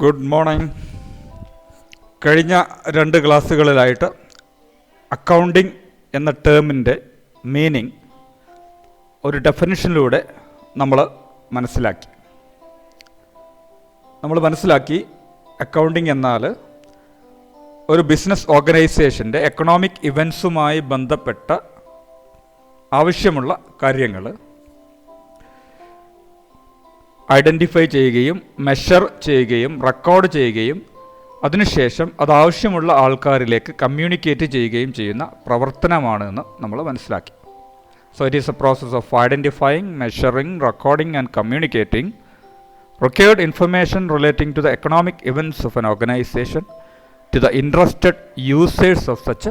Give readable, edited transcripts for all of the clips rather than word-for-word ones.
Good morning. കഴിഞ്ഞ 2 ക്ലാസ്സുകളിലായിട്ട് accounting എന്ന ടേമിൻ്റെ meaning ഒരു ഡെഫിനിഷനിലൂടെ നമ്മൾ മനസ്സിലാക്കി. അക്കൗണ്ടിംഗ് എന്നാൽ ഒരു ബിസിനസ് ഓർഗനൈസേഷൻ്റെ എക്കണോമിക് ഇവൻസുമായി ബന്ധപ്പെട്ട ആവശ്യമുള്ള കാര്യങ്ങൾ ഐഡൻറ്റിഫൈ ചെയ്യുകയും മെഷർ ചെയ്യുകയും റെക്കോർഡ് ചെയ്യുകയും അതിനുശേഷം അതാവശ്യമുള്ള ആൾക്കാരിലേക്ക് കമ്മ്യൂണിക്കേറ്റ് ചെയ്യുകയും ചെയ്യുന്ന പ്രവർത്തനമാണ് എന്ന് നമ്മൾ മനസ്സിലാക്കി. So it is A process of identifying, measuring, recording and communicating required information relating to the economic events of an organization to the interested users of such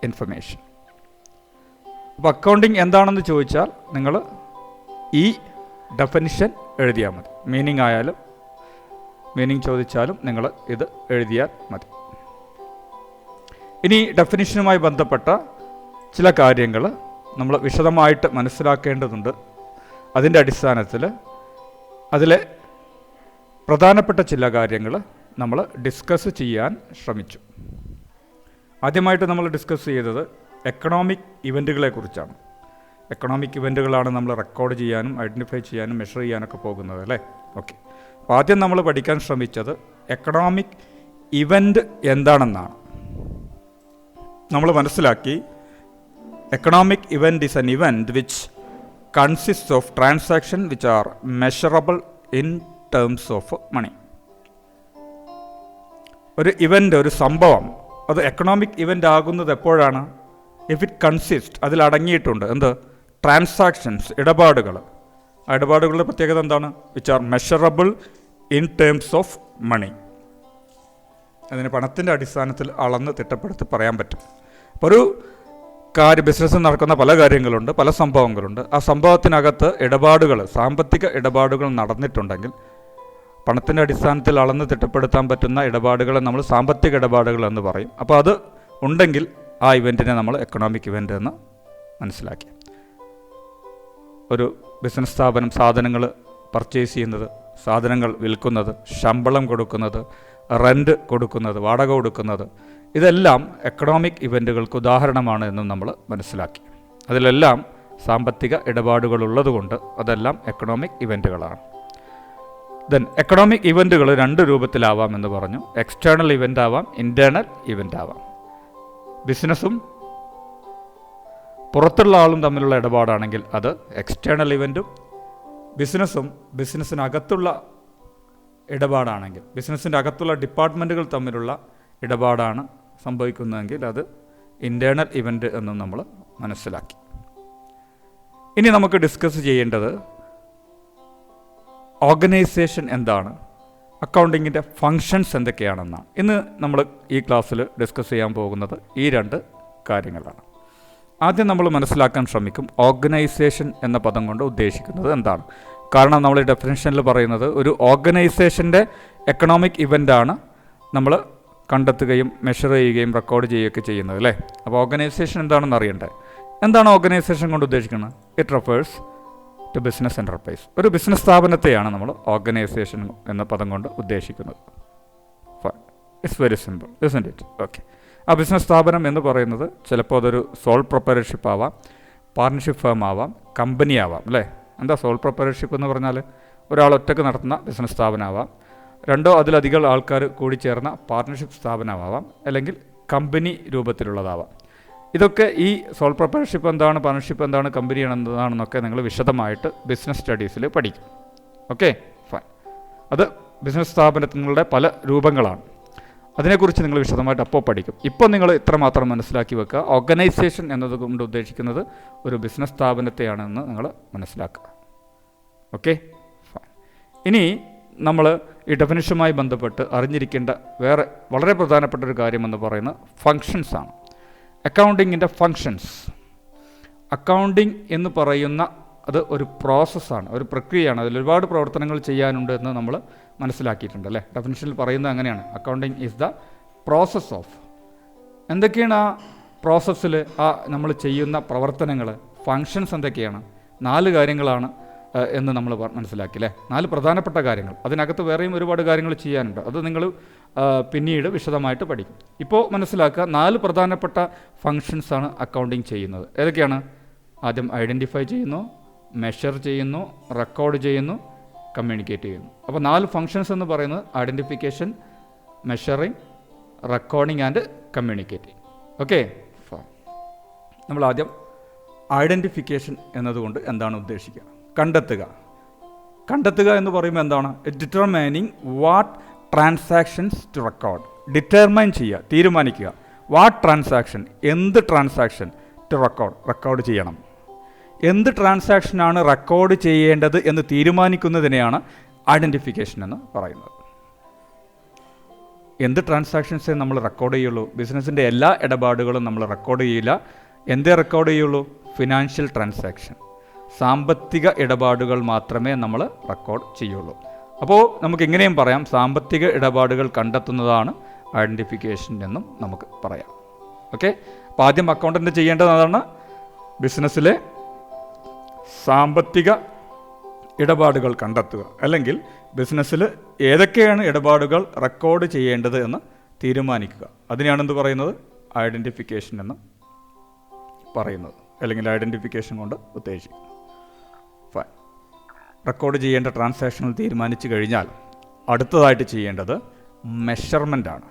information. അപ്പോൾ അക്കൗണ്ടിങ് എന്താണെന്ന് ചോദിച്ചാൽ നിങ്ങൾ ഈ ഡെഫിനിഷൻ എഴുതിയാൽ മതി. മീനിങ് ചോദിച്ചാലും നിങ്ങൾ ഇത് എഴുതിയാൽ മതി. ഇനി ഡെഫിനിഷനുമായി ബന്ധപ്പെട്ട ചില കാര്യങ്ങൾ നമ്മൾ വിശദമായിട്ട് മനസ്സിലാക്കേണ്ടതുണ്ട്. അതിൻ്റെ അടിസ്ഥാനത്തിൽ അതിലെ പ്രധാനപ്പെട്ട ചില കാര്യങ്ങൾ നമ്മൾ ഡിസ്കസ് ചെയ്യാൻ ശ്രമിച്ചു. ആദ്യമായിട്ട് നമ്മൾ ഡിസ്കസ് ചെയ്തത് എക്കണോമിക് ഇവൻറ്റുകളെ കുറിച്ചാണ്. എക്കണോമിക് ഇവൻറ്റുകളാണ് നമ്മൾ റെക്കോർഡ് ചെയ്യാനും ഐഡൻറ്റിഫൈ ചെയ്യാനും മെഷർ ചെയ്യാനൊക്കെ പോകുന്നത്, അല്ലേ? ഓക്കെ. അപ്പോൾ ആദ്യം നമ്മൾ പഠിക്കാൻ ശ്രമിച്ചത് എക്കണോമിക് ഇവൻറ്റ് എന്താണെന്നാണ്. നമ്മൾ മനസ്സിലാക്കി economic event is an event which consist of transaction which are measurable in terms of money. ഒരു ഇവൻ്റ്, ഒരു സംഭവം, അത് എക്കണോമിക് ഇവൻ്റ് ആകുന്നത് എപ്പോഴാണ്? ഇഫ് ഇറ്റ് കൺസിസ്റ്റ്, അതിലടങ്ങിയിട്ടുണ്ട് എന്ത്? ട്രാൻസാക്ഷൻസ്, ഇടപാടുകൾ. ആ ഇടപാടുകളുടെ പ്രത്യേകത എന്താണ്? Which are measurable in terms of money. അതിന് പണത്തിൻ്റെ അടിസ്ഥാനത്തിൽ അളന്ന് തിട്ടപ്പെടുത്തി പറയാൻ പറ്റും. അപ്പോൾ ഒരു ബിസിനസ്സിൽ നടക്കുന്ന പല കാര്യങ്ങളുണ്ട്, പല സംഭവങ്ങളുണ്ട്. ആ സംഭവത്തിനകത്ത് ഇടപാടുകൾ, സാമ്പത്തിക ഇടപാടുകൾ നടന്നിട്ടുണ്ടെങ്കിൽ പണത്തിൻ്റെ അടിസ്ഥാനത്തിൽ അളന്ന് തിട്ടപ്പെടുത്താൻ പറ്റുന്ന ഇടപാടുകളെ നമ്മൾ സാമ്പത്തിക ഇടപാടുകൾ എന്ന് പറയും. അപ്പോൾ അത് ഉണ്ടെങ്കിൽ ആ ഇവൻറ്റിനെ നമ്മൾ എക്കണോമിക് ഇവൻ്റ് എന്ന് മനസ്സിലാക്കി. ഒരു ബിസിനസ് സ്ഥാപനം സാധനങ്ങൾ പർച്ചേസ് ചെയ്യുന്നത്, സാധനങ്ങൾ വിൽക്കുന്നത്, ശമ്പളം കൊടുക്കുന്നത്, റെൻ്റ് കൊടുക്കുന്നത്, വാടക കൊടുക്കുന്നത്, ഇതെല്ലാം എക്കണോമിക് ഇവൻറ്റുകൾക്ക് ഉദാഹരണമാണ് എന്നും നമ്മൾ മനസ്സിലാക്കി. അതിലെല്ലാം സാമ്പത്തിക ഇടപാടുകളുള്ളതുകൊണ്ട് അതെല്ലാം എക്കണോമിക് ഇവൻറ്റുകളാണ്. ദെൻ എക്കണോമിക് ഇവൻറ്റുകൾ 2 രൂപത്തിലാവാം എന്ന് പറഞ്ഞു. എക്സ്റ്റേണൽ ഇവൻ്റ് ആവാം, ഇൻറ്റേർണൽ ഇവൻ്റ് ആവാം. ബിസിനസ്സും പുറത്തുള്ള ആളും തമ്മിലുള്ള ഇടപാടാണെങ്കിൽ അത് എക്സ്റ്റേണൽ ഇവൻറ്റും, ബിസിനസ്സും ബിസിനസ്സിനകത്തുള്ള ഇടപാടാണെങ്കിൽ, ബിസിനസ്സിൻ്റെ അകത്തുള്ള ഡിപ്പാർട്ട്മെൻറ്റുകൾ തമ്മിലുള്ള ഇടപാടാണ് സംഭവിക്കുന്നതെങ്കിൽ അത് ഇൻറ്റേർണൽ ഇവൻ്റ് എന്നും നമ്മൾ മനസ്സിലാക്കി. ഇനി നമുക്ക് ഡിസ്കസ് ചെയ്യേണ്ടത് ഓർഗനൈസേഷൻ എന്താണ്, അക്കൗണ്ടിങ്ങിൻ്റെ ഫങ്ഷൻസ് എന്തൊക്കെയാണെന്നാണ്. ഇന്ന് നമ്മൾ ഈ ക്ലാസ്സിൽ ഡിസ്കസ് ചെയ്യാൻ പോകുന്നത് ഈ 2 കാര്യങ്ങളാണ്. ആദ്യം നമ്മൾ മനസ്സിലാക്കാൻ ശ്രമിക്കും ഓർഗനൈസേഷൻ എന്ന പദം കൊണ്ട് ഉദ്ദേശിക്കുന്നത് എന്താണ്. കാരണം നമ്മൾ ഈ ഡെഫിനിഷനിൽ പറയുന്നത് ഒരു ഓർഗനൈസേഷൻ്റെ എക്കണോമിക് ഇവൻ്റാണ് നമ്മൾ കണ്ടെത്തുകയും മെഷർ ചെയ്യുകയും റെക്കോർഡ് ചെയ്യുകയൊക്കെ ചെയ്യുന്നത്, അല്ലേ? അപ്പോൾ ഓർഗനൈസേഷൻ എന്താണെന്ന് അറിയണ്ടേ. എന്താണ് ഓർഗനൈസേഷൻ കൊണ്ട് ഉദ്ദേശിക്കുന്നത്? It refers to business enterprise. ഒരു ബിസിനസ് സ്ഥാപനത്തെയാണ് നമ്മൾ ഓർഗനൈസേഷൻ എന്ന പദം കൊണ്ട് ഉദ്ദേശിക്കുന്നത്. It's very simple, isn't it? Okay. ആ ബിസിനസ് സ്ഥാപനം എന്ന് പറയുന്നത് ചിലപ്പോൾ അതൊരു സോൾ പ്രൊപ്പറേറ്റർഷിപ്പ് ആവാം, പാർട്ണർഷിപ്പ് ഫേം ആവാം, കമ്പനി ആവാം, അല്ലേ? എന്താ സോൾ പ്രൊപ്പറേറ്റർഷിപ്പ് എന്ന് പറഞ്ഞാൽ ഒരാൾ ഒറ്റയ്ക്ക് നടത്തുന്ന ബിസിനസ് സ്ഥാപനമാവാം, 2 അതിലധികം ആൾക്കാർ കൂടി ചേർന്ന പാർട്ണർഷിപ്പ് സ്ഥാപനമാവാം, അല്ലെങ്കിൽ കമ്പനി രൂപത്തിലുള്ളതാവാം. ഇതൊക്കെ ഈ സോൾ പ്രൊപ്പറേറ്റർഷിപ്പ് എന്താണ്, പാർട്ണർഷിപ്പ് എന്താണ്, കമ്പനി എന്താണെന്നൊക്കെ നിങ്ങൾ വിശദമായിട്ട് ബിസിനസ് സ്റ്റഡീസിൽ പഠിക്കും. Okay, fine. അത് ബിസിനസ് സ്ഥാപനങ്ങളുടെ പല രൂപങ്ങളാണ്. അതിനെക്കുറിച്ച് നിങ്ങൾ വിശദമായിട്ട് അപ്പോൾ പഠിക്കും. ഇപ്പോൾ നിങ്ങൾ ഇത്രമാത്രം മനസ്സിലാക്കി വെക്കുക, ഓർഗനൈസേഷൻ എന്നതുകൊണ്ട് ഉദ്ദേശിക്കുന്നത് ഒരു ബിസിനസ് സ്ഥാപനത്തെയാണെന്ന് നിങ്ങൾ മനസ്സിലാക്കുക. Okay, fine. ഇനി നമ്മൾ ഈ ഡെഫിനിഷനുമായി ബന്ധപ്പെട്ട് അറിഞ്ഞിരിക്കേണ്ട വേറെ വളരെ പ്രധാനപ്പെട്ട ഒരു കാര്യമെന്ന് പറയുന്നത് ഫങ്ഷൻസാണ്. അക്കൗണ്ടിങ്ങിൻ്റെ ഫങ്ഷൻസ്. അക്കൗണ്ടിങ് എന്ന് പറയുന്ന അത് ഒരു പ്രോസസ്സാണ്, ഒരു പ്രക്രിയയാണ്. അതിൽ ഒരുപാട് പ്രവർത്തനങ്ങൾ ചെയ്യാനുണ്ട് എന്ന് നമ്മൾ മനസ്സിലാക്കിയിട്ടുണ്ട്, അല്ലേ? ഡെഫിനിഷനിൽ പറയുന്നത് അങ്ങനെയാണ്. Accounting is the process of. എന്തൊക്കെയാണ് ആ പ്രോസസ്സിൽ നമ്മൾ ചെയ്യുന്ന പ്രവർത്തനങ്ങൾ, ഫങ്ഷൻസ് എന്തൊക്കെയാണ്? 4 കാര്യങ്ങളാണ് എന്ന് നമ്മൾ മനസ്സിലാക്കി അല്ലേ. 4 പ്രധാനപ്പെട്ട കാര്യങ്ങൾ. അതിനകത്ത് വേറെയും ഒരുപാട് കാര്യങ്ങൾ ചെയ്യാനുണ്ട്. അത് നിങ്ങൾ പിന്നീട് വിശദമായിട്ട് പഠിക്കും. ഇപ്പോൾ മനസ്സിലാക്കുക, 4 പ്രധാനപ്പെട്ട ഫങ്ഷൻസാണ് അക്കൗണ്ടിങ് ചെയ്യുന്നത്. ഏതൊക്കെയാണ്? ആദ്യം ഐഡൻറ്റിഫൈ ചെയ്യുന്നു, മെഷർ ചെയ്യുന്നു, റെക്കോർഡ് ചെയ്യുന്നു, കമ്മ്യൂണിക്കേറ്റ് ചെയ്യുന്നു. അപ്പോൾ 4 ഫങ്ഷൻസ് എന്ന് പറയുന്നത് identification, measuring, recording and communicating. Okay, നമ്മൾ ആദ്യം ഐഡൻറ്റിഫിക്കേഷൻ എന്നതുകൊണ്ട് എന്താണ് ഉദ്ദേശിക്കുക? കണ്ടെത്തുക എന്ന് പറയുമ്പോൾ എന്താണ്? Determining what transactions to record. Determine ചെയ്യുക, തീരുമാനിക്കുക. വാട്ട് ട്രാൻസാക്ഷൻ, എന്ത് ട്രാൻസാക്ഷൻ ടു റെക്കോർഡ് ചെയ്യണം. എന്ത് ട്രാൻസാക്ഷനാണ് റെക്കോർഡ് ചെയ്യേണ്ടത് എന്ന് തീരുമാനിക്കുന്നതിനെയാണ് ഐഡൻറ്റിഫിക്കേഷൻ എന്ന് പറയുന്നത്. എന്ത് ട്രാൻസാക്ഷൻസേ നമ്മൾ റെക്കോർഡ് ചെയ്യുള്ളൂ? ബിസിനസ്സിൻ്റെ എല്ലാ ഇടപാടുകളും നമ്മൾ റെക്കോർഡ് ചെയ്യില്ല. എന്തേ റെക്കോർഡ് ചെയ്യുള്ളൂ? ഫിനാൻഷ്യൽ ട്രാൻസാക്ഷൻ, സാമ്പത്തിക ഇടപാടുകൾ മാത്രമേ നമ്മൾ റെക്കോർഡ് ചെയ്യുള്ളൂ. അപ്പോൾ നമുക്ക് ഇങ്ങനെയും പറയാം, സാമ്പത്തിക ഇടപാടുകൾ കണ്ടെത്തുന്നതാണ് ഐഡൻറ്റിഫിക്കേഷൻ എന്നും നമുക്ക് പറയാം. ഓക്കെ, അപ്പോൾ ആദ്യം അക്കൗണ്ടൻ്റ് ചെയ്യേണ്ടത് അതാണ്, ബിസിനസ്സിലെ സാമ്പത്തിക ഇടപാടുകൾ കണ്ടെത്തുക, അല്ലെങ്കിൽ ബിസിനസ്സിൽ ഏതൊക്കെയാണ് ഇടപാടുകൾ റെക്കോർഡ് ചെയ്യേണ്ടത് എന്ന് തീരുമാനിക്കുക. അതിനെയാണ് എന്ത് പറയുന്നത്? ഐഡൻറ്റിഫിക്കേഷൻ എന്ന് പറയുന്നത്, അല്ലെങ്കിൽ ഐഡൻറ്റിഫിക്കേഷൻ കൊണ്ട് ഉദ്ദേശിക്കുന്നത്. ഫൈൻ. റെക്കോർഡ് ചെയ്യേണ്ട ട്രാൻസാക്ഷനുകൾ തീരുമാനിച്ചു കഴിഞ്ഞാൽ അടുത്തതായിട്ട് ചെയ്യേണ്ടത് മെഷർമെൻ്റാണ്,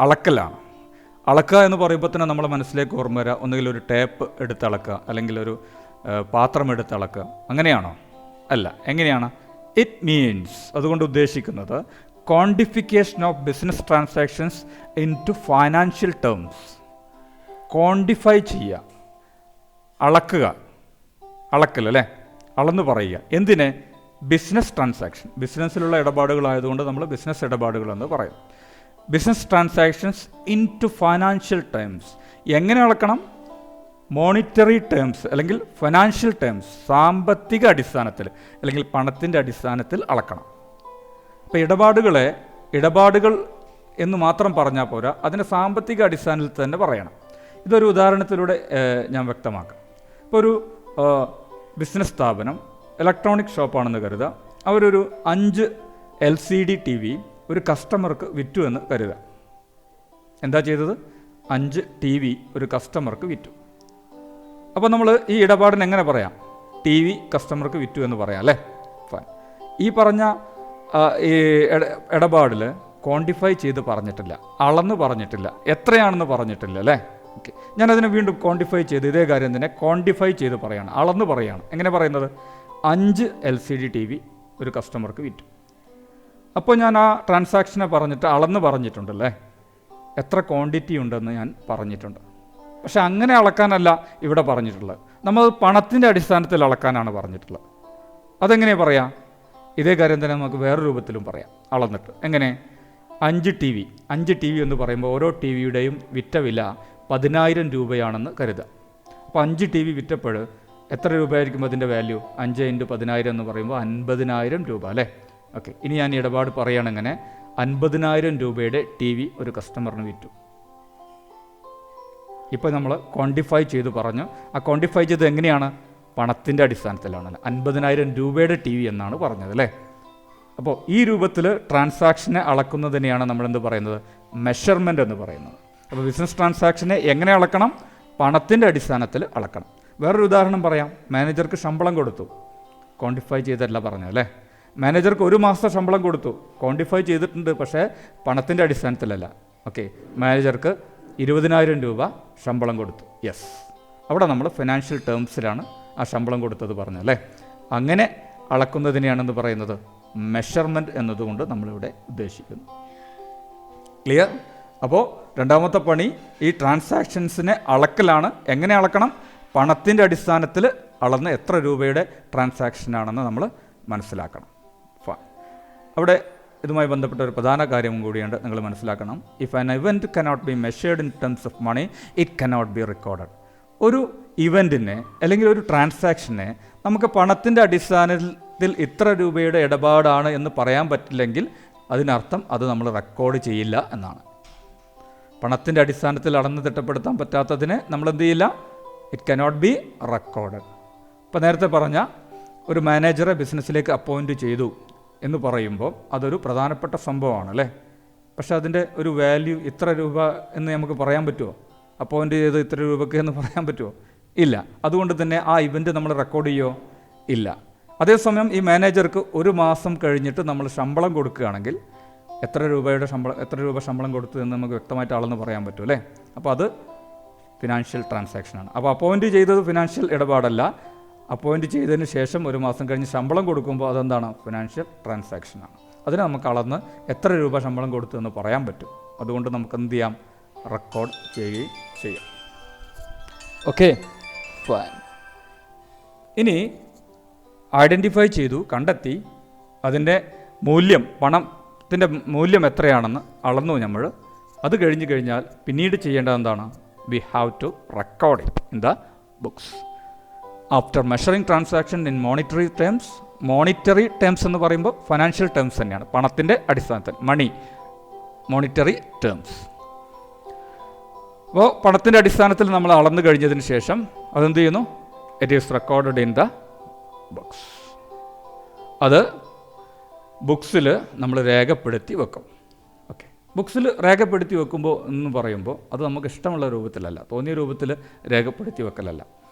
അളക്കലാണ്. അളക്കുക എന്ന് പറയുമ്പോൾ തന്നെ നമ്മുടെ മനസ്സിലേക്ക് ഓർമ്മ വരിക, ഒന്നുകിൽ ഒരു ടേപ്പ് എടുത്ത് അളക്കുക, അല്ലെങ്കിൽ ഒരു പാത്രം എടുത്ത് അളക്കുക. അങ്ങനെയാണോ? അല്ല. എങ്ങനെയാണ്? ഇറ്റ് മീൻസ്, അതുകൊണ്ട് ഉദ്ദേശിക്കുന്നത് quantification of business transactions into financial terms. Quantify ചെയ്യുക, അളക്കൽ അല്ലേ, അളന്ന് പറയുക. എന്തിനെ? Business transaction. ബിസിനസ്സിലുള്ള ഇടപാടുകളായതുകൊണ്ട് നമ്മൾ ബിസിനസ് ഇടപാടുകളെന്ന് പറയും. Business transactions into financial terms. എങ്ങനെ അളക്കണം? മോണിറ്ററി ടേംസ് അല്ലെങ്കിൽ ഫിനാൻഷ്യൽ ടേംസ്, സാമ്പത്തിക അടിസ്ഥാനത്തിൽ അല്ലെങ്കിൽ പണത്തിൻ്റെ അടിസ്ഥാനത്തിൽ അളക്കണം. അപ്പോൾ ഇടപാടുകൾ എന്ന് മാത്രം പറഞ്ഞാൽ പോരാ, അതിൻ്റെ സാമ്പത്തിക അടിസ്ഥാനത്തിൽ തന്നെ പറയണം. ഇതൊരു ഉദാഹരണത്തിലൂടെ ഞാൻ വ്യക്തമാക്കാം. ഇപ്പോൾ ഒരു ബിസിനസ് സ്ഥാപനം ഇലക്ട്രോണിക് ഷോപ്പാണെന്ന് കരുതുക. അവരൊരു 5 LCD TV ഒരു കസ്റ്റമർക്ക് വിറ്റു എന്ന് കരുതുക. എന്താ ചെയ്തത്? 5 TV ഒരു കസ്റ്റമർക്ക് വിറ്റു. അപ്പോൾ നമ്മൾ ഈ ഇടപാടിന് എങ്ങനെ പറയാം? TV കസ്റ്റമർക്ക് വിറ്റു എന്ന് പറയാം അല്ലേ. ഫൈൻ. ഈ പറഞ്ഞ ഈ ഇടപാടിൽ ക്വാണ്ടിഫൈ ചെയ്ത് പറഞ്ഞിട്ടില്ല, അളന്ന് പറഞ്ഞിട്ടില്ല, എത്രയാണെന്ന് പറഞ്ഞിട്ടില്ല അല്ലേ. ഓക്കെ, ഞാനതിനെ വീണ്ടും ക്വാണ്ടിഫൈ ചെയ്ത് ഇതേ കാര്യം തന്നെ ക്വാണ്ടിഫൈ ചെയ്ത് പറയുകയാണ്, അളന്ന് പറയുകയാണ്. എങ്ങനെ പറയുന്നത്? 5 LCD TV ഒരു കസ്റ്റമർക്ക് വിറ്റു. അപ്പോൾ ഞാൻ ആ ട്രാൻസാക്ഷനെ പറഞ്ഞിട്ട് അളന്ന് പറഞ്ഞിട്ടുണ്ടല്ലേ, എത്ര ക്വാണ്ടിറ്റി ഉണ്ടെന്ന് ഞാൻ പറഞ്ഞിട്ടുണ്ട്. പക്ഷെ അങ്ങനെ അളക്കാനല്ല ഇവിടെ പറഞ്ഞിട്ടുള്ളത്, നമ്മൾ പണത്തിൻ്റെ അടിസ്ഥാനത്തിൽ അളക്കാനാണ് പറഞ്ഞിട്ടുള്ളത്. അതെങ്ങനെ പറയാം? ഇതേ കാര്യം തന്നെ നമുക്ക് വേറെ രൂപത്തിലും പറയാം, അളന്നിട്ട്. എങ്ങനെ? 5 TV എന്ന് പറയുമ്പോൾ ഓരോ TVയുടെയും വിറ്റ വില 10,000 രൂപയാണെന്ന് കരുതുക. അപ്പോൾ 5 TV വിറ്റപ്പോൾ എത്ര രൂപയായിരിക്കും അതിൻ്റെ വാല്യൂ? 5 × 10,000 എന്ന് പറയുമ്പോൾ 50,000 രൂപ അല്ലേ. ഓക്കെ, ഇനി ഞാൻ ഇടപാട് പറയുകയാണെങ്ങനെ 50,000 രൂപയുടെ TV ഒരു കസ്റ്റമറിന് വിറ്റു. ഇപ്പോൾ നമ്മൾ ക്വാണ്ടിഫൈ ചെയ്ത് പറഞ്ഞു. ആ ക്വാണ്ടിഫൈ ചെയ്ത് എങ്ങനെയാണ്? പണത്തിൻ്റെ അടിസ്ഥാനത്തിലാണ്. 50,000 രൂപയുടെ TV എന്നാണ് പറഞ്ഞത് അല്ലേ. അപ്പോൾ ഈ രൂപത്തിൽ ട്രാൻസാക്ഷനെ അളക്കുന്നതിനെയാണ് നമ്മളെന്ത് പറയുന്നത്? മെഷർമെൻ്റ് എന്ന് പറയുന്നത്. അപ്പോൾ ബിസിനസ് ട്രാൻസാക്ഷനെ എങ്ങനെ അളക്കണം? പണത്തിൻ്റെ അടിസ്ഥാനത്തിൽ അളക്കണം. വേറൊരു ഉദാഹരണം പറയാം. മാനേജർക്ക് ശമ്പളം കൊടുത്തു, ക്വാണ്ടിഫൈ ചെയ്തല്ല പറഞ്ഞത് അല്ലേ. മാനേജർക്ക് 1 മാസത്തെ ശമ്പളം കൊടുത്തു, ക്വാണ്ടിഫൈ ചെയ്തിട്ടുണ്ട്, പക്ഷേ പണത്തിൻ്റെ അടിസ്ഥാനത്തിലല്ല. ഓക്കെ, മാനേജർക്ക് 20,000 രൂപ ശമ്പളം കൊടുത്തു. യെസ്, അവിടെ നമ്മൾ ഫിനാൻഷ്യൽ ടേംസിലാണ് ആ ശമ്പളം കൊടുത്തത് പറഞ്ഞല്ലേ. അങ്ങനെ അളക്കുന്നതിനെയാണെന്ന് പറയുന്നത് മെഷർമെൻറ്റ് എന്നതുകൊണ്ട് നമ്മളിവിടെ ഉദ്ദേശിക്കുന്നു. ക്ലിയർ? അപ്പോൾ രണ്ടാമത്തെ പണി ഈ ട്രാൻസാക്ഷൻസിനെ അളക്കലാണ്. എങ്ങനെ അളക്കണം? പണത്തിൻ്റെ അടിസ്ഥാനത്തിൽ അളന്ന് എത്ര രൂപയുടെ ട്രാൻസാക്ഷനാണെന്ന് നമ്മൾ മനസ്സിലാക്കണം. അവിടെ ഇതുമായി ബന്ധപ്പെട്ട ഒരു പ്രധാന കാര്യം കൂടിയുണ്ട്, നിങ്ങൾ മനസ്സിലാക്കണം. If an event cannot be measured in terms of money, it cannot be recorded. ഒരു ഇവൻറ്റിനെ അല്ലെങ്കിൽ ഒരു ട്രാൻസാക്ഷനെ നമുക്ക് പണത്തിൻ്റെ അടിസ്ഥാനത്തിൽ ഇത്ര രൂപയുടെ ഇടപാടാണ് എന്ന് പറയാൻ പറ്റില്ലെങ്കിൽ അതിനർത്ഥം അത് നമ്മൾ റെക്കോർഡ് ചെയ്യില്ല എന്നാണ്. പണത്തിൻ്റെ അടിസ്ഥാനത്തിൽ അളന്ന് തിട്ടപ്പെടുത്താൻ പറ്റാത്തതിനെ നമ്മൾ എന്ത് ചെയ്യില്ല? It cannot be recorded. ഇപ്പോൾ നേരത്തെ പറഞ്ഞ ഒരു മാനേജറെ ബിസിനസ്സിലേക്ക് അപ്പോയിൻറ്റ് ചെയ്തു എന്ന് പറയുമ്പോൾ അതൊരു പ്രധാനപ്പെട്ട സംഭവമാണ് അല്ലേ. പക്ഷേ അതിൻ്റെ ഒരു വാല്യൂ ഇത്ര രൂപ എന്ന് നമുക്ക് പറയാൻ പറ്റുമോ? അപ്പോയിൻറ്റ് ചെയ്ത് ഇത്ര രൂപയ്ക്ക് എന്ന് പറയാൻ പറ്റുമോ? ഇല്ല. അതുകൊണ്ട് തന്നെ ആ ഇവൻറ്റ് നമ്മൾ റെക്കോർഡ് ചെയ്യുമോ? ഇല്ല. അതേസമയം ഈ മാനേജർക്ക് ഒരു മാസം കഴിഞ്ഞിട്ട് നമ്മൾ ശമ്പളം കൊടുക്കുകയാണെങ്കിൽ എത്ര രൂപ ശമ്പളം കൊടുത്തു എന്ന് നമുക്ക് വ്യക്തമായിട്ട് ആളെന്ന് പറയാൻ പറ്റും അല്ലേ. അപ്പോൾ അത് ഫിനാൻഷ്യൽ ട്രാൻസാക്ഷനാണ്. അപ്പോൾ അപ്പോയിൻറ്റ് ചെയ്തത് ഫിനാൻഷ്യൽ ഇടപാടല്ല. അപ്പോയിൻറ്റ് ചെയ്തതിന് ശേഷം ഒരു മാസം കഴിഞ്ഞ് ശമ്പളം കൊടുക്കുമ്പോൾ അതെന്താണ്? ഫിനാൻഷ്യൽ ട്രാൻസാക്ഷനാണ്. അതിന് നമുക്ക് അളന്ന് എത്ര രൂപ ശമ്പളം കൊടുത്തു എന്ന് പറയാൻ പറ്റും. അതുകൊണ്ട് നമുക്ക് എന്ത് ചെയ്യാം? റെക്കോർഡ് ചെയ്യുകയും ചെയ്യാം. Okay, fine. ഇനി ഐഡൻറ്റിഫൈ ചെയ്തു, കണ്ടെത്തി, അതിൻ്റെ മൂല്യം, പണത്തിൻ്റെ മൂല്യം എത്രയാണെന്ന് അളന്നു നമ്മൾ. അത് കഴിഞ്ഞ് കഴിഞ്ഞാൽ പിന്നീട് ചെയ്യേണ്ടത് എന്താണ്? We have to record it in the books. After measuring transaction in monetary terms എന്ന് പറയുമ്പോൾ ഫിനാൻഷ്യൽ ടേംസ് തന്നെയാണ്, പണത്തിൻ്റെ അടിസ്ഥാനത്തിൽ, മണി, മോണിറ്ററി ടേംസ്. അപ്പോൾ പണത്തിൻ്റെ അടിസ്ഥാനത്തിൽ നമ്മൾ അളന്നു കഴിഞ്ഞതിന് ശേഷം അതെന്ത് ചെയ്യുന്നു? It is recorded in the books. അത് ബുക്സിൽ നമ്മൾ രേഖപ്പെടുത്തി വെക്കും. ഓക്കെ, ബുക്സിൽ രേഖപ്പെടുത്തി വെക്കുമ്പോൾ എന്ന് പറയുമ്പോൾ അത് നമുക്ക് ഇഷ്ടമുള്ള രൂപത്തിലല്ല, തോന്നിയ രൂപത്തിൽ രേഖപ്പെടുത്തി വെക്കലല്ല.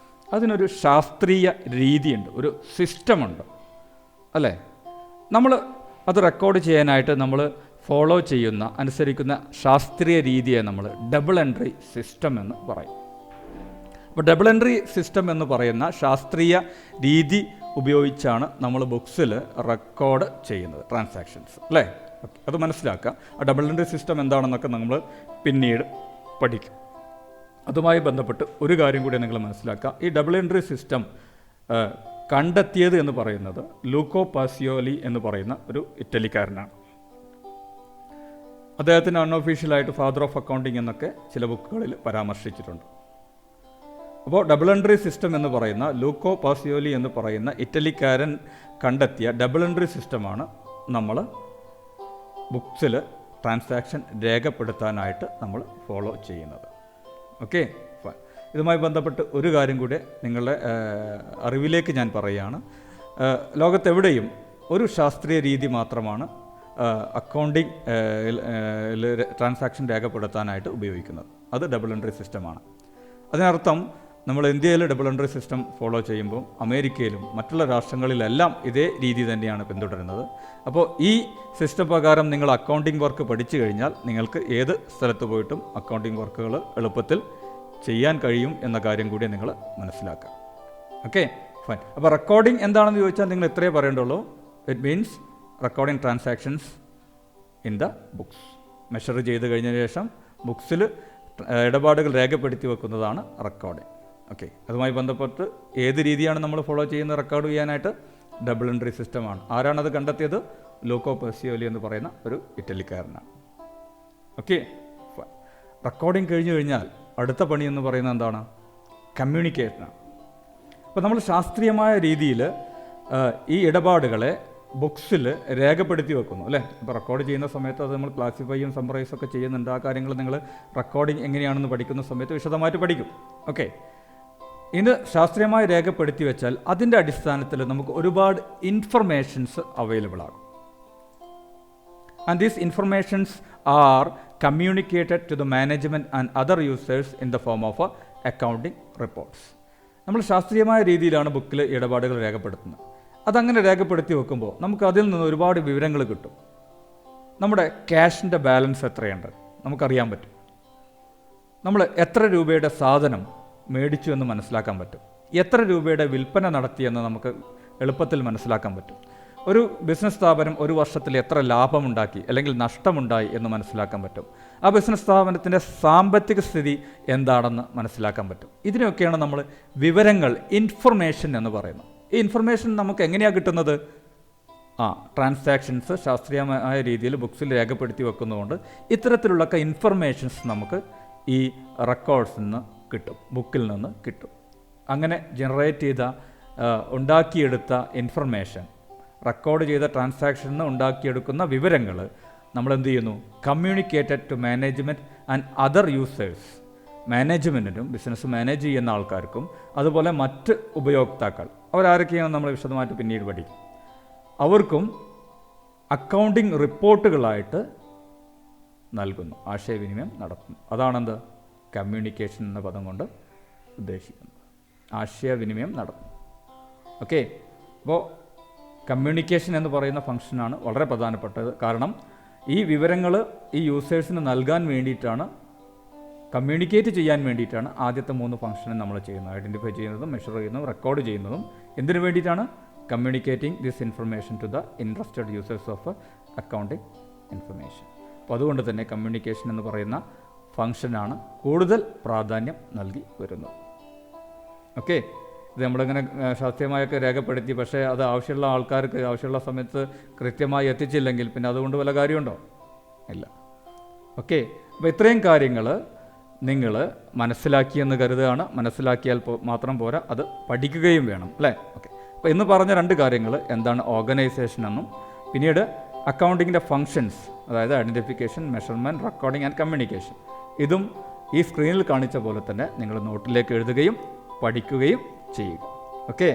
അതിനൊരു ശാസ്ത്രീയ രീതിയുണ്ട്, ഒരു സിസ്റ്റമുണ്ട് അല്ലേ. നമ്മൾ അത് റെക്കോർഡ് ചെയ്യാനായിട്ട് നമ്മൾ ഫോളോ ചെയ്യുന്ന, അനുസരിക്കുന്ന ശാസ്ത്രീയ രീതിയെ നമ്മൾ ഡബിൾ എൻട്രി സിസ്റ്റം എന്ന് പറയും. അപ്പോൾ ഡബിൾ എൻട്രി സിസ്റ്റം എന്ന് പറയുന്ന ശാസ്ത്രീയ രീതി ഉപയോഗിച്ചാണ് നമ്മൾ ബുക്സിൽ റെക്കോർഡ് ചെയ്യുന്നത് ട്രാൻസാക്ഷൻസ് അല്ലേ. ഓക്കെ, അത് മനസ്സിലാക്കാം. ആ ഡബിൾ എൻട്രി സിസ്റ്റം എന്താണെന്നൊക്കെ നമ്മൾ പിന്നീട് പഠിക്കും. അതുമായി ബന്ധപ്പെട്ട് ഒരു കാര്യം കൂടി നിങ്ങൾ മനസ്സിലാക്കുക. ഈ ഡബിൾ എൻട്രി സിസ്റ്റം കണ്ടെത്തിയത് എന്ന് പറയുന്നത് ലൂക്കോ പാസിയോലി എന്ന് പറയുന്ന ഒരു ഇറ്റലിക്കാരനാണ്. അദ്ദേഹത്തിന് അൺഒഫീഷ്യലായിട്ട് ഫാദർ ഓഫ് അക്കൗണ്ടിങ് എന്നൊക്കെ ചില ബുക്കുകളിൽ പരാമർശിച്ചിട്ടുണ്ട്. അപ്പോൾ ഡബിൾ എൻട്രി സിസ്റ്റം എന്ന് പറയുന്ന ലൂക്കോ പാസിയോലി എന്ന് പറയുന്ന ഇറ്റലിക്കാരൻ കണ്ടെത്തിയ ഡബിൾ എൻട്രി സിസ്റ്റമാണ് നമ്മൾ ബുക്സിൽ ട്രാൻസാക്ഷൻ രേഖപ്പെടുത്താനായിട്ട് നമ്മൾ ഫോളോ ചെയ്യുന്നത്. ഓക്കെ, ഇതുമായി ബന്ധപ്പെട്ട് ഒരു കാര്യം കൂടി നിങ്ങളുടെ അറിവിലേക്ക് ഞാൻ പറയുകയാണ്. ലോകത്തെവിടെയും ഒരു ശാസ്ത്രീയ രീതി മാത്രമാണ് അക്കൗണ്ടിങ് ട്രാൻസാക്ഷൻ രേഖപ്പെടുത്താനായിട്ട് ഉപയോഗിക്കുന്നത്. അത് ഡബിൾ എൻട്രി സിസ്റ്റമാണ്. അതിനർത്ഥം നമ്മൾ ഇന്ത്യയിൽ ഡബിൾ എൻട്രി സിസ്റ്റം ഫോളോ ചെയ്യുമ്പോൾ അമേരിക്കയിലും മറ്റുള്ള രാഷ്ട്രങ്ങളിലെല്ലാം ഇതേ രീതി തന്നെയാണ് പിന്തുടരുന്നത്. അപ്പോൾ ഈ സിസ്റ്റം പ്രകാരം നിങ്ങൾ അക്കൗണ്ടിങ് വർക്ക് പഠിച്ചു കഴിഞ്ഞാൽ നിങ്ങൾക്ക് ഏത് സ്ഥലത്ത് പോയിട്ടും അക്കൗണ്ടിങ് വർക്കുകൾ എളുപ്പത്തിൽ ചെയ്യാൻ കഴിയും എന്ന കാര്യം കൂടി നിങ്ങൾ മനസ്സിലാക്കുക. Okay, fine. അപ്പോൾ റെക്കോർഡിംഗ് എന്താണെന്ന് ചോദിച്ചാൽ നിങ്ങൾ ഇത്രയേ പറയേണ്ടുള്ളൂ. It means recording transactions in the books. Measure ചെയ്ത് കഴിഞ്ഞ ശേഷം ബുക്സിൽ ഇടപാടുകൾ രേഖപ്പെടുത്തി വെക്കുന്നതാണ് റെക്കോർഡിംഗ്. ഓക്കെ, അതുമായി ബന്ധപ്പെട്ട് ഏത് രീതിയാണ് നമ്മൾ ഫോളോ ചെയ്യുന്നത് റെക്കോർഡ് ചെയ്യാനായിട്ട്? ഡബിൾ എൻട്രി സിസ്റ്റമാണ്. ആരാണത് കണ്ടെത്തിയത്? ലൂക്കോ പാസിയോലി എന്ന് പറയുന്ന ഒരു ഇറ്റലിക്കാരനാണ്. ഓക്കെ, റെക്കോർഡിംഗ് കഴിഞ്ഞു കഴിഞ്ഞാൽ അടുത്ത പണി എന്ന് പറയുന്നത് എന്താണ്? കമ്മ്യൂണിക്കേഷനാണ്. അപ്പോൾ നമ്മൾ ശാസ്ത്രീയമായ രീതിയിൽ ഈ ഇടപാടുകളെ ബുക്സിൽ രേഖപ്പെടുത്തി വെക്കുന്നു അല്ലേ. ഇപ്പോൾ റെക്കോർഡ് ചെയ്യുന്ന സമയത്ത് അത് നമ്മൾ ക്ലാസിഫൈയും സമ്മറൈസും ഒക്കെ ചെയ്യുന്നുണ്ട്. ആ കാര്യങ്ങൾ നിങ്ങൾ റെക്കോർഡിംഗ് എങ്ങനെയാണെന്ന് പഠിക്കുന്ന സമയത്ത് വിശദമായിട്ട് പഠിക്കും. ഓക്കെ, ഇത് ശാസ്ത്രീയമായി രേഖപ്പെടുത്തി വെച്ചാൽ അതിൻ്റെ അടിസ്ഥാനത്തിൽ നമുക്ക് ഒരുപാട് ഇൻഫർമേഷൻസ് അവൈലബിൾ ആകും. And these informations are communicated to the management and other users in the form of accounting reports. നമ്മൾ ശാസ്ത്രീയമായ രീതിയിലാണ് ബുക്കിൽ ഇടപാടുകൾ രേഖപ്പെടുത്തുന്നത്. അതങ്ങനെ രേഖപ്പെടുത്തി വെക്കുമ്പോൾ നമുക്ക് അതിൽ നിന്ന് ഒരുപാട് വിവരങ്ങൾ കിട്ടും. നമ്മുടെ ക്യാഷിൻ്റെ ബാലൻസ് എത്രയുണ്ട് നമുക്കറിയാൻ പറ്റും. നമ്മൾ എത്ര രൂപയുടെ സാധനം മേടിച്ചു എന്ന് മനസ്സിലാക്കാൻ പറ്റും. എത്ര രൂപയുടെ വിൽപ്പന നടത്തിയെന്ന് നമുക്ക് എളുപ്പത്തിൽ മനസ്സിലാക്കാൻ പറ്റും. ഒരു ബിസിനസ് സ്ഥാപനം ഒരു വർഷത്തിൽ എത്ര ലാഭമുണ്ടാക്കി അല്ലെങ്കിൽ നഷ്ടമുണ്ടായി എന്ന് മനസ്സിലാക്കാൻ പറ്റും. ആ ബിസിനസ് സ്ഥാപനത്തിൻ്റെ സാമ്പത്തിക സ്ഥിതി എന്താണെന്ന് മനസ്സിലാക്കാൻ പറ്റും. ഇതിനൊക്കെയാണ് നമ്മൾ വിവരങ്ങൾ, ഇൻഫർമേഷൻ എന്ന് പറയുന്നത്. ഈ ഇൻഫർമേഷൻ നമുക്ക് എങ്ങനെയാണ് കിട്ടുന്നത്? ട്രാൻസാക്ഷൻസ് ശാസ്ത്രീയമായ രീതിയിൽ ബുക്സിൽ രേഖപ്പെടുത്തി വെക്കുന്നതുകൊണ്ട് ഇത്തരത്തിലുള്ള ഇൻഫർമേഷൻസ് നമുക്ക് ഈ റെക്കോർഡ്സിൽ നിന്ന് കിട്ടും, ബുക്കിൽ നിന്ന് കിട്ടും. അങ്ങനെ ജനറേറ്റ് ചെയ്ത ഉണ്ടാക്കിയെടുത്ത ഇൻഫർമേഷൻ, റെക്കോർഡ് ചെയ്ത ട്രാൻസാക്ഷനിൽ നിന്ന് ഉണ്ടാക്കിയെടുക്കുന്ന വിവരങ്ങൾ നമ്മൾ എന്ത് ചെയ്യുന്നു? Communicated to management and other users മാനേജ്മെൻറ്റിനും ബിസിനസ് മാനേജ് ചെയ്യുന്ന ആൾക്കാർക്കും അതുപോലെ മറ്റ് ഉപയോക്താക്കൾ അവരാരൊക്കെയാണ് നമ്മൾ വിശദമായിട്ട് പിന്നീട് പഠിക്കും, അവർക്കും അക്കൗണ്ടിങ് റിപ്പോർട്ടുകളായിട്ട് നൽകുന്നു, ആശയവിനിമയം നടത്തുന്നു. അതാണെന്ത് കമ്മ്യൂണിക്കേഷൻ എന്ന പദം കൊണ്ട് ഉദ്ദേശിക്കുന്നത്. ആശയവിനിമയം നടത്തുന്നു. ഓക്കെ, അപ്പോൾ കമ്മ്യൂണിക്കേഷൻ എന്ന് പറയുന്ന ഫംഗ്ഷനാണ് വളരെ പ്രധാനപ്പെട്ടത്. കാരണം ഈ വിവരങ്ങൾ ഈ യൂസേഴ്സിന് നൽകാൻ വേണ്ടിയിട്ടാണ്, കമ്മ്യൂണിക്കേറ്റ് ചെയ്യാൻ വേണ്ടിയിട്ടാണ് ആദ്യത്തെ 3 ഫംഗ്ഷനും നമ്മൾ ചെയ്യുന്നത്. ഐഡൻറ്റിഫൈ ചെയ്യുന്നതും മെഷർ ചെയ്യുന്നതും റെക്കോർഡ് ചെയ്യുന്നതും എന്തിനു വേണ്ടിയിട്ടാണ്? Communicating this information to the interested users of accounting information. അപ്പോൾ അതുകൊണ്ട് തന്നെ കമ്മ്യൂണിക്കേഷൻ എന്ന് പറയുന്ന ഫംഗ്ഷനാണ് കൂടുതൽ പ്രാധാന്യം നൽകി വരുന്നത്. ഓക്കെ, ഇത് നമ്മളിങ്ങനെ ശാസ്ത്രീയമായൊക്കെ രേഖപ്പെടുത്തി, പക്ഷേ അത് ആവശ്യമുള്ള ആൾക്കാർക്ക് ആവശ്യമുള്ള സമയത്ത് കൃത്യമായി എത്തിച്ചില്ലെങ്കിൽ പിന്നെ അതുകൊണ്ട് വല്ല കാര്യമുണ്ടോ? ഇല്ല. ഓക്കെ, അപ്പോൾ ഇത്രയും കാര്യങ്ങൾ നിങ്ങൾ മനസ്സിലാക്കിയെന്ന് കരുതുകയാണ്. മനസ്സിലാക്കിയാൽ മാത്രം പോരാ, അത് പഠിക്കുകയും വേണം അല്ലേ? ഓക്കെ, അപ്പോൾ ഇന്ന് പറഞ്ഞ 2 കാര്യങ്ങൾ എന്താണ് ഓർഗനൈസേഷൻ എന്നും പിന്നീട് അക്കൗണ്ടിങ്ങിൻ്റെ ഫങ്ഷൻസ്, അതായത് identification, measurement, recording and communication, ഇതും ഈ സ്ക്രീനിൽ കാണിച്ച പോലെ തന്നെ നിങ്ങൾ നോട്ടിലേക്ക് എഴുതുകയും പഠിക്കുകയും ചെയ്യുക. Okay,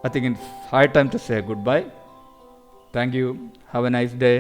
I think it's high time to say goodbye. Thank you. Have a nice day.